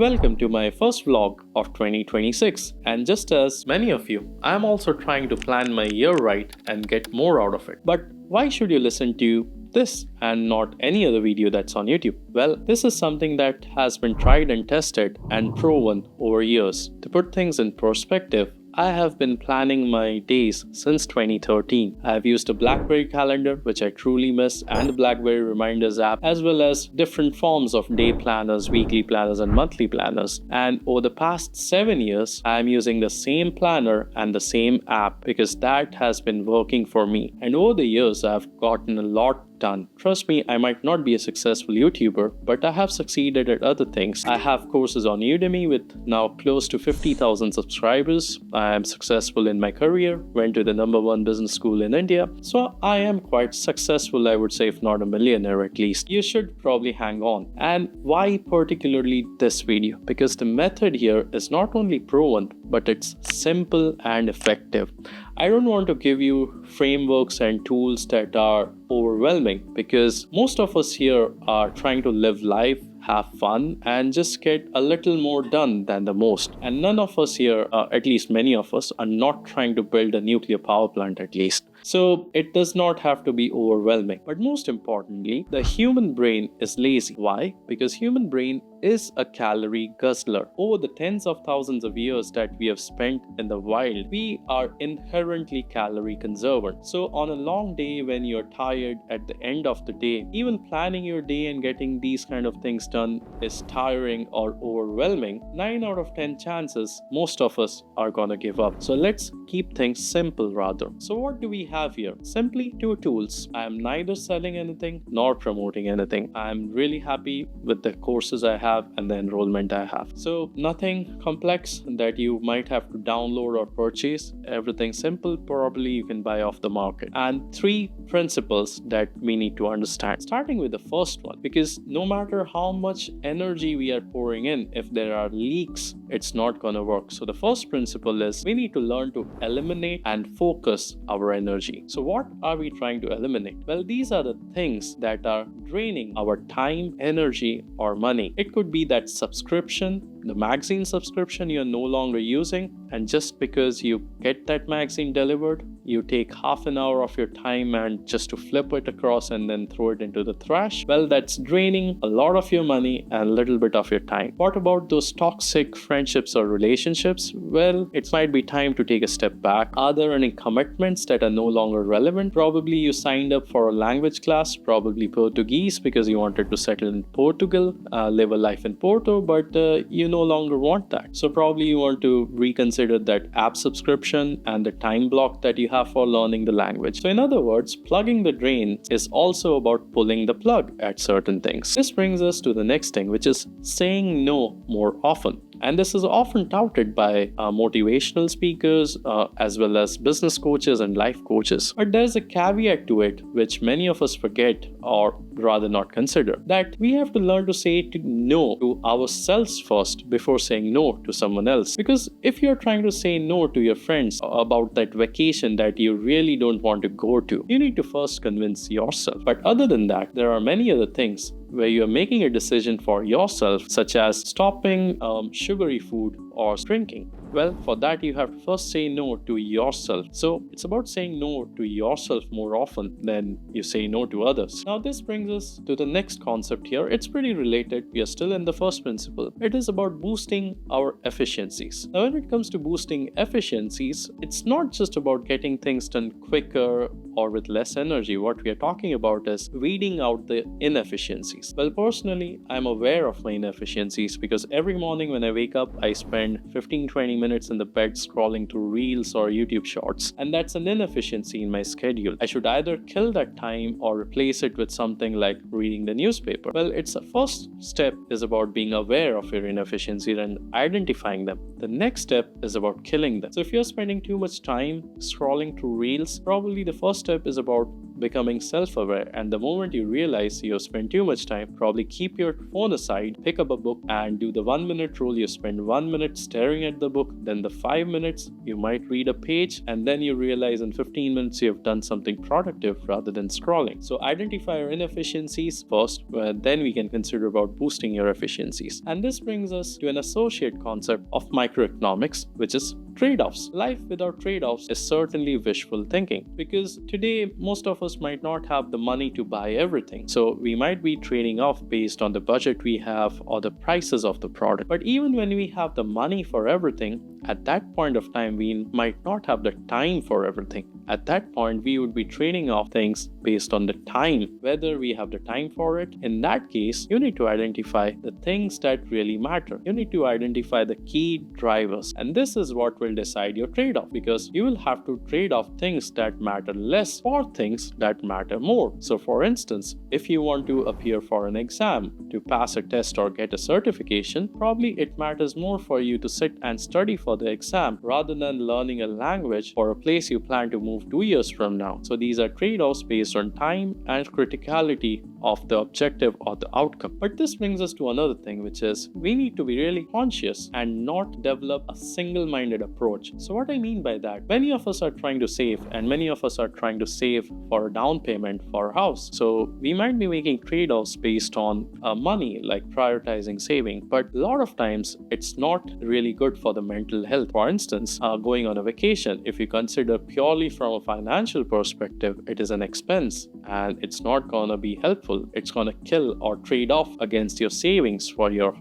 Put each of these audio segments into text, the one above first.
Welcome to my first vlog of 2026. And just as many of you, I am also trying to plan my year right and get more out of it. But why should you listen to this and not any other video that's on YouTube? Well, this is something that has been tried and tested and proven over years. To put things in perspective, I have been planning my days since 2013. I have used a BlackBerry calendar, which I truly miss, and the BlackBerry Reminders app, as well as different forms of day planners, weekly planners, and monthly planners. And over the past 7 years, I am using the same planner and the same app because that has been working for me. And over the years, I've gotten a lot done. Trust me, I might not be a successful YouTuber, but I have succeeded at other things. I have courses on Udemy with now close to 50,000 subscribers. I am successful in my career, went to the #1 business school in India. So I am quite successful, I would say, if not a millionaire at least. You should probably hang on. And why particularly this video? Because the method here is not only proven, but it's simple and effective. I don't want to give you frameworks and tools that are overwhelming because most of us here are trying to live life, have fun, and just get a little more done than the most. And none of us here, at least many of us, are not trying to build a nuclear power plant at least. So it does not have to be overwhelming. But most importantly, the human brain is lazy. Why? Because human brain is a calorie guzzler. Over the tens of thousands of years that we have spent in the wild, we are inherently calorie conservant. So on a long day when you're tired at the end of the day, even planning your day and getting these kind of things done is tiring or overwhelming. 9 out of 10 chances most of us are gonna give up. So let's keep things simple rather. So what do we have here? Simply 2 tools. I am neither selling anything nor promoting anything. I am really happy with the courses I have and the enrollment I have. So nothing complex that you might have to download or purchase. Everything simple, probably you can buy off the market. And 3 principles that we need to understand. Starting with the first one, because no matter how much energy we are pouring in, if there are leaks, it's not gonna work. So the first principle is we need to learn to eliminate and focus our energy. So what are we trying to eliminate? Well, these are the things that are draining our time, energy, or money. It could be that subscription, the magazine subscription you're no longer using, and just because you get that magazine delivered, you take half an hour of your time and just to flip it across and then throw it into the trash. Well, that's draining a lot of your money and a little bit of your time. What about those toxic friendships or relationships? Well, it might be time to take a step back. Are there any commitments that are no longer relevant? Probably you signed up for a language class, probably Portuguese, because you wanted to settle in Portugal, live a life in Porto, but you no longer want that. So probably you want to reconsider that app subscription and the time block that you have for learning the language. So in other words, plugging the drain is also about pulling the plug at certain things. This brings us to the next thing, which is saying no more often. And this is often touted by motivational speakers as well as business coaches and life coaches. But there's a caveat to it, which many of us forget or rather not consider, that we have to learn to say no to ourselves first before saying no to someone else. Because if you're trying to say no to your friends about that vacation that you really don't want to go to, you need to first convince yourself. But other than that, there are many other things where you're making a decision for yourself, such as stopping sugary food or drinking. Well, for that you have to first say no to yourself. So it's about saying no to yourself more often than you say no to others. Now this brings us to the next concept here. It's pretty related. We are still in the first principle. It is about boosting our efficiencies. Now when it comes to boosting efficiencies, it's not just about getting things done quicker or with less energy. What we are talking about is weeding out the inefficiencies. Well, personally, I'm aware of my inefficiencies because every morning when I wake up, I spend 15-20 minutes in the bed scrolling through reels or YouTube shorts, and that's an inefficiency in my schedule. I should either kill that time or replace it with something like reading the newspaper. Well, it's the first step is about being aware of your inefficiencies and identifying them. The next step is about killing them. So if you're spending too much time scrolling through reels, probably the first step is about becoming self-aware, and the moment you realize you have spent too much time, probably keep your phone aside, pick up a book and do the 1 minute rule. You spend 1 minute staring at the book, then the 5 minutes you might read a page, and then you realize in 15 minutes you have done something productive rather than scrolling. So identify your inefficiencies first, then we can consider about boosting your efficiencies. And this brings us to an associate concept of microeconomics, which is trade-offs. Life without trade-offs is certainly wishful thinking, because today most of us might not have the money to buy everything. So we might be trading off based on the budget we have or the prices of the product. But even when we have the money for everything, at that point of time we might not have the time for everything. At that point we would be trading off things based on the time, whether we have the time for it. In that case, you need to identify the things that really matter. You need to identify the key drivers, and this is what will decide your trade-off, because you will have to trade off things that matter less for things that matter more. So for instance, if you want to appear for an exam, to pass a test or get a certification, probably it matters more for you to sit and study for the exam rather than learning a language for a place you plan to move 2 years from now. So these are trade-offs based on time and criticality of the objective or the outcome. But this brings us to another thing, which is we need to be really conscious and not develop a single-minded approach. So what I mean by that, many of us are trying to save, and many of us are trying to save for a down payment for a house. So we might be making trade-offs based on money, like prioritizing saving, but a lot of times it's not really good for the mental health. For instance, going on a vacation, if you consider purely from a financial perspective, it is an expense and it's not gonna be helpful. It's gonna kill or trade off against your savings for your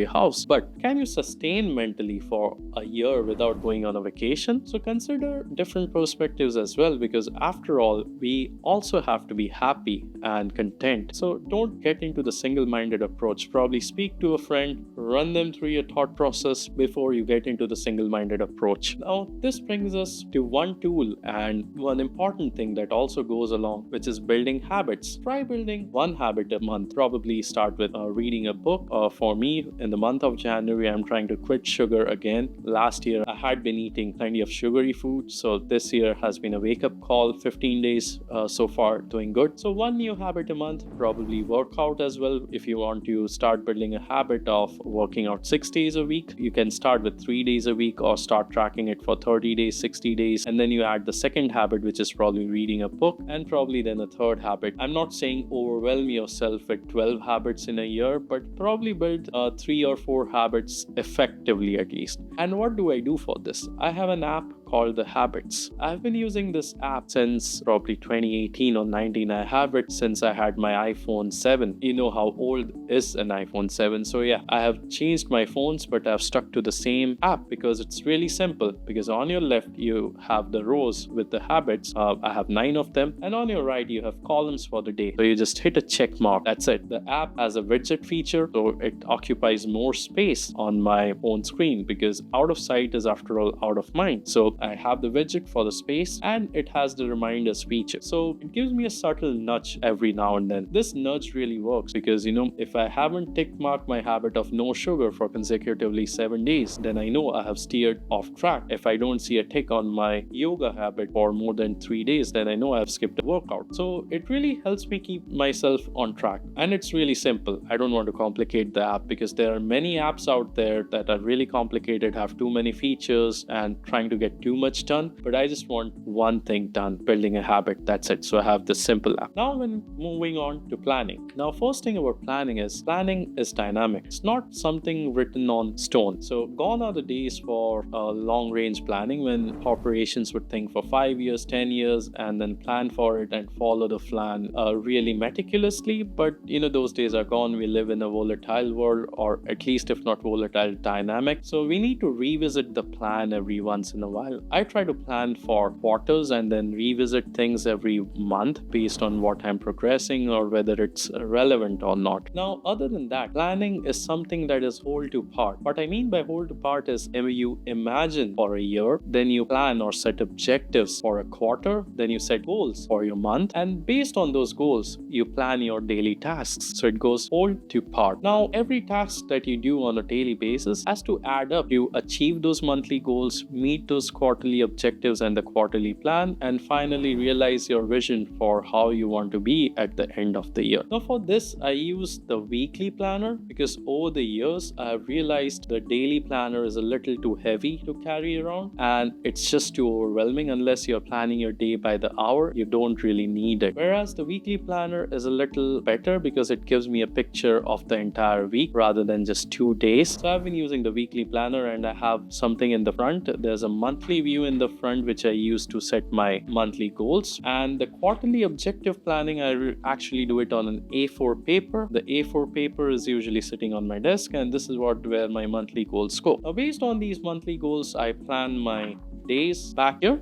house. But can you sustain mentally for a year without going on a vacation? So consider different perspectives as well, because after all, we also have to be happy and content. So don't get into the single-minded approach. Probably speak to a friend, run them through your thought process before you get into the single-minded approach. Now, this brings us to one tool and one important thing that also goes along, which is building habits. Try building one habit a month. Probably start with reading a book. For me, in the month of January, I'm trying to quit sugar again. Last year, I had been eating plenty of sugary food. So this year has been a wake-up call. 15 days so far, doing good. So one new habit a month. Probably work out as well. If you want to start building a habit of working out 6 days a week, you can start with 3 days a week or start tracking it for 30 days, 60 days. And then you add the second habit, which is probably reading a book, and probably then a third habit. I'm not saying overwhelm yourself with 12 habits in a year, but probably build 3 or 4 habits effectively at least. And what do I do for this? I have an app called The Habits. I've been using this app since probably 2018 or 19. I have it since I had my iPhone 7. You know how old is an iPhone 7. So yeah, I have changed my phones, but I've stuck to the same app because it's really simple. Because on your left, you have the rows with the habits. I have 9 of them. And on your right, you have columns for the day. So you just hit a check mark. That's it. The app has a widget feature, so it occupies more space on my phone screen, because out of sight is after all out of mind. So I have the widget for the space, and it has the reminders feature. So it gives me a subtle nudge every now and then. This nudge really works because, if I haven't tick marked my habit of no sugar for consecutively 7 days, then I know I have steered off track. If I don't see a tick on my yoga habit for more than 3 days, then I know I've skipped a workout. So it really helps me keep myself on track. And it's really simple. I don't want to complicate the app, because there are many apps out there that are really complicated, have too many features, and trying to get too much done. But I just want one thing done, building a habit. That's it. So I have this simple app. Now when moving on to planning. Now first thing about planning is dynamic. It's not something written on stone. So gone are the days for long range planning when corporations would think for 5 years, 10 years, and then plan for it and follow the plan really meticulously. But those days are gone. We live in a volatile world, or at least if not volatile, dynamic. So we need to revisit the plan every once in a while. I try to plan for quarters and then revisit things every month based on what I'm progressing or whether it's relevant or not. Now, other than that, planning is something that is whole to part. What I mean by whole to part is you imagine for a year, then you plan or set objectives for a quarter, then you set goals for your month, and based on those goals, you plan your daily tasks. So it goes whole to part. Now, every task that you do on a daily basis has to add up to achieve those monthly goals, meet those quarterly quarterly objectives and the quarterly plan, and finally realize your vision for how you want to be at the end of the year. Now for this, I use the weekly planner because over the years I have realized the daily planner is a little too heavy to carry around and it's just too overwhelming. Unless you're planning your day by the hour, you don't really need it. Whereas the weekly planner is a little better because it gives me a picture of the entire week rather than just 2 days. So I've been using the weekly planner and I have something in the front. There's a monthly view in the front which I use to set my monthly goals, and the quarterly objective planning I actually do it on an A4 paper. The A4 paper is usually sitting on my desk, and this is where my monthly goals go. Now based on these monthly goals, I plan my days back here.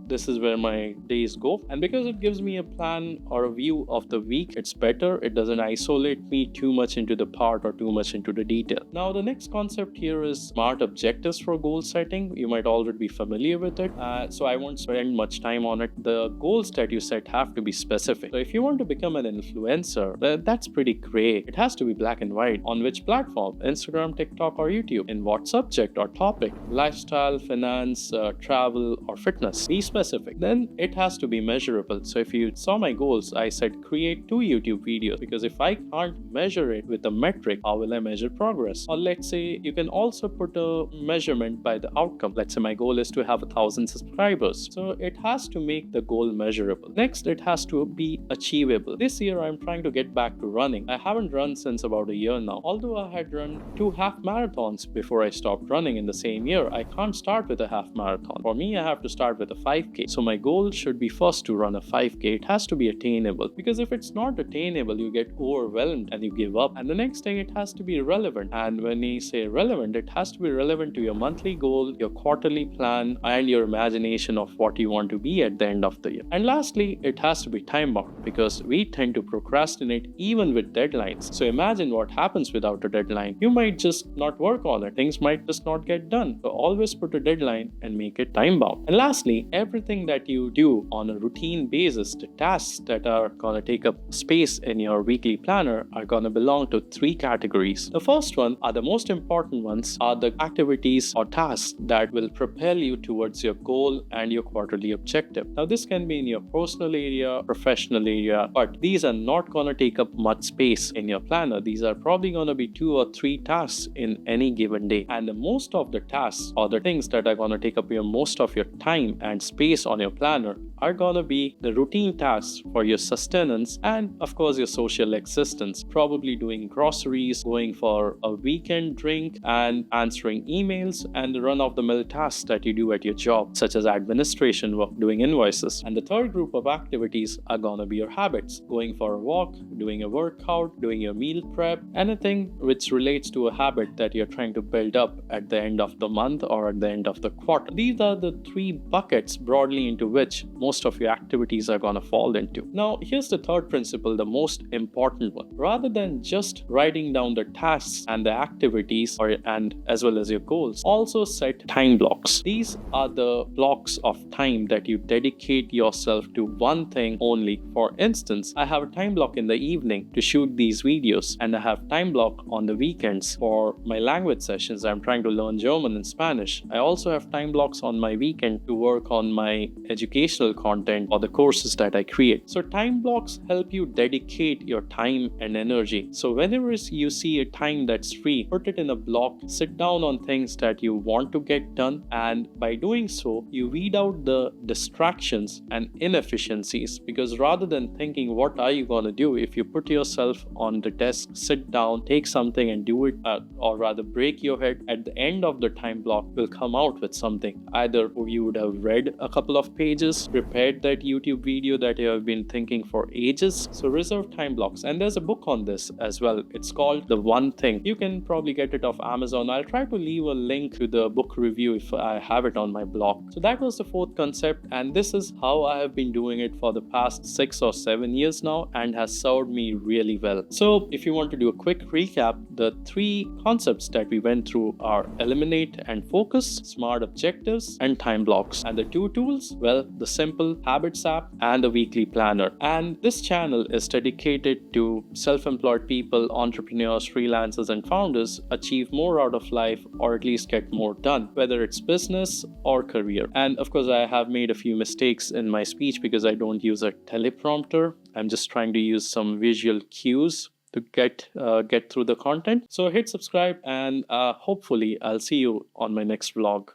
This is where my days go, and because it gives me a plan or a view of the week, it's better. It doesn't isolate me too much into the part or too much into the detail. Now the next concept here is smart objectives for goal setting. You might already be familiar with it, so I won't spend much time on it. The goals that you set have to be specific. So if you want to become an influencer, that's pretty great. It has to be black and white. On which platform? Instagram, TikTok, or YouTube? In what subject or topic? Lifestyle, finance, travel, or fitness? Be specific. Then it has to be measurable. So if you saw my goals, I said create 2 YouTube videos, because if I can't measure it with a metric, how will I measure progress? Or let's say you can also put a measurement by the outcome. Let's say my goal is to have 1,000 subscribers. So it has to make the goal measurable. Next, it has to be achievable. This year I'm trying to get back to running. I haven't run since about a year now. Although I had run 2 half marathons before I stopped running in the same year, I can't start with a half marathon. For me, I have to start with a 5K. So my goal should be first to run a 5K. It has to be attainable, because if it's not attainable, you get overwhelmed and you give up. And the next thing, it has to be relevant. And when we say relevant, it has to be relevant to your monthly goal, your quarterly plan, and your imagination of what you want to be at the end of the year. And lastly, it has to be time bound, because we tend to procrastinate even with deadlines. So imagine what happens without a deadline. You might just not work on it. Things might just not get done. So always put a deadline and make it time bound. And lastly, everything that you do on a routine basis, the tasks that are going to take up space in your weekly planner are going to belong to 3 categories. The first one are the most important ones, are the activities or tasks that will propel you towards your goal and your quarterly objective. Now this can be in your personal area, professional area, but these are not going to take up much space in your planner. These are probably going to be 2 or 3 tasks in any given day. And the most of the tasks or the things that are going to take up most of your time and space on your planner are gonna be the routine tasks for your sustenance and of course your social existence, probably doing groceries, going for a weekend drink, and answering emails, and the run-of-the-mill tasks that you do at your job, such as administration work, doing invoices. And the third group of activities are gonna be your habits, going for a walk, doing a workout, doing your meal prep, anything which relates to a habit that you're trying to build up at the end of the month or at the end of the quarter. These are the 3 buckets broadly into which most of your activities are going to fall into. Now, here's the third principle, the most important one. Rather than just writing down the tasks and the activities and as well as your goals, also set time blocks. These are the blocks of time that you dedicate yourself to one thing only. For instance, I have a time block in the evening to shoot these videos, and I have time block on the weekends for my language sessions. I'm trying to learn German and Spanish. I also have time blocks on my weekend to work on my educational content or the courses that I create. So time blocks help you dedicate your time and energy. So whenever you see a time that's free, put it in a block, sit down on things that you want to get done, and by doing so, you weed out the distractions and inefficiencies, because rather than thinking what are you going to do, if you put yourself on the desk, sit down, take something and do it, or rather break your head, at the end of the time block will come out with something. Either you would have read a couple of pages, prepared that YouTube video that you have been thinking for ages. So reserve time blocks, and there's a book on this as well. It's called The One Thing. You can probably get it off Amazon. I'll try to leave a link to the book review if I have it on my blog. So that was the 4th concept, and this is how I have been doing it for the past 6 or 7 years now, and has served me really well. So if you want to do a quick recap, the 3 concepts that we went through are eliminate and focus, smart objectives, and time blocks. And the 2 tools? Well, the Simple Habits app and a weekly planner. And this channel is dedicated to self-employed people, entrepreneurs, freelancers, and founders achieve more out of life, or at least get more done, whether it's business or career. And of course, I have made a few mistakes in my speech because I don't use a teleprompter. I'm just trying to use some visual cues to get through the content. So hit subscribe, and hopefully I'll see you on my next vlog.